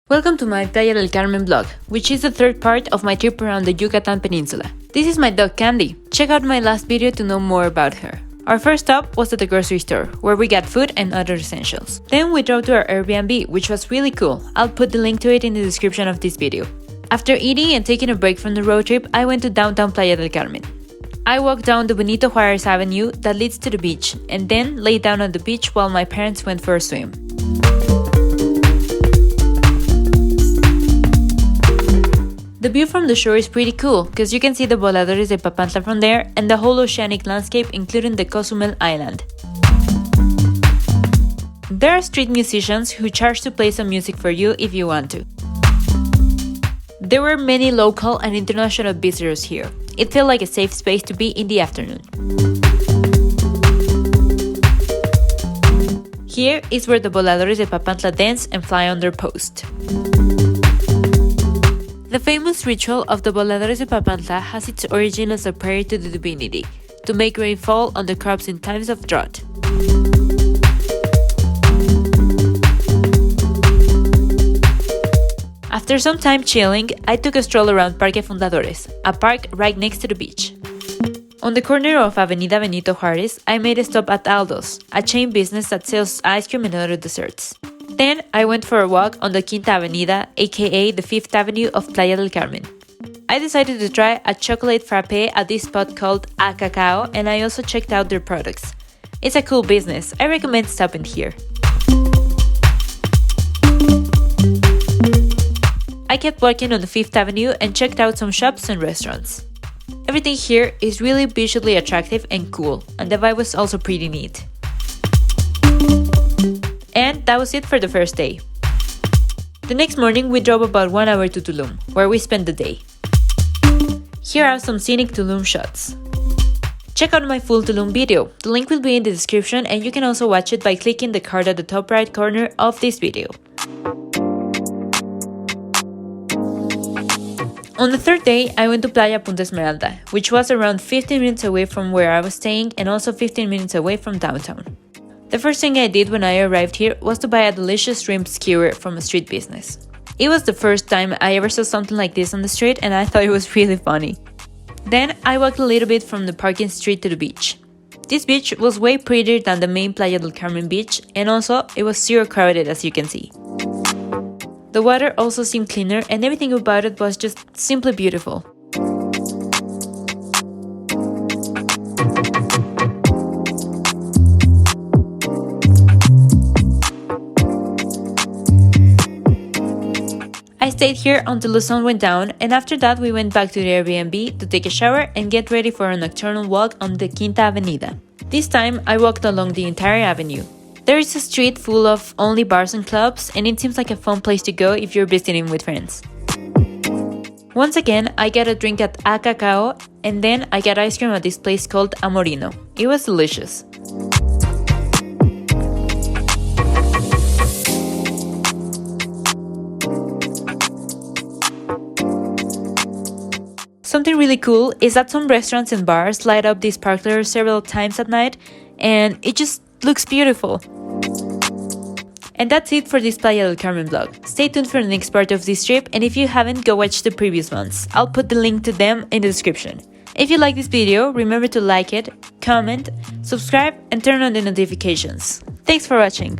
Welcome to my Playa del Carmen vlog, which is the third part of my trip around the Yucatan Peninsula. This is my dog Candy. Check out my last video to know more about her. Our first stop was at the grocery store, where we got food and other essentials. Then we drove to our Airbnb, which was really cool. I'll put the link to it in the description of this video. After eating and taking a break from the road trip, I went to downtown Playa del Carmen. I walked down the Benito Juarez Avenue that leads to the beach, and then lay down on the beach while my parents went for a swim. The view from the shore is pretty cool, because you can see the Voladores de Papantla from there and the whole oceanic landscape including the Cozumel Island. There are street musicians who charge to play some music for you if you want to. There were many local and international visitors here. It felt like a safe space to be in the afternoon. Here is where the Voladores de Papantla dance and fly on their post. The famous ritual of the Voladores de Papantla has its origin as a prayer to the divinity, to make rain fall on the crops in times of drought. After some time chilling, I took a stroll around Parque Fundadores, a park right next to the beach. On the corner of Avenida Benito Juarez, I made a stop at Aldo's, a chain business that sells ice cream and other desserts. Then I went for a walk on the Quinta Avenida, aka the 5th Avenue of Playa del Carmen. I decided to try a chocolate frappe at this spot called A Cacao, and I also checked out their products. It's a cool business, I recommend stopping here. I kept walking on the 5th Avenue and checked out some shops and restaurants. Everything here is really visually attractive and cool, and the vibe was also pretty neat. And that was it for the first day. The next morning we drove about 1 hour to Tulum, where we spent the day. Here are some scenic Tulum shots. Check out my full Tulum video, the link will be in the description and you can also watch it by clicking the card at the top right corner of this video. On the third day, I went to Playa Punta Esmeralda, which was around 15 minutes away from where I was staying and also 15 minutes away from downtown. The first thing I did when I arrived here was to buy a delicious shrimp skewer from a street business. It was the first time I ever saw something like this on the street and I thought it was really funny. Then I walked a little bit from the parking street to the beach. This beach was way prettier than the main Playa del Carmen beach and also it was zero crowded as you can see. The water also seemed cleaner and everything about it was just simply beautiful. I stayed here until the sun went down and after that we went back to the Airbnb to take a shower and get ready for a nocturnal walk on the Quinta Avenida. This time I walked along the entire avenue. There is a street full of only bars and clubs and it seems like a fun place to go if you're visiting with friends. Once again, I got a drink at A Cacao and then I got ice cream at this place called Amorino. It was delicious. Something really cool is that some restaurants and bars light up these sparklers several times at night and it just looks beautiful. And that's it for this Playa del Carmen vlog. Stay tuned for the next part of this trip and if you haven't, go watch the previous ones. I'll put the link to them in the description. If you like this video, remember to like it, comment, subscribe and turn on the notifications. Thanks for watching!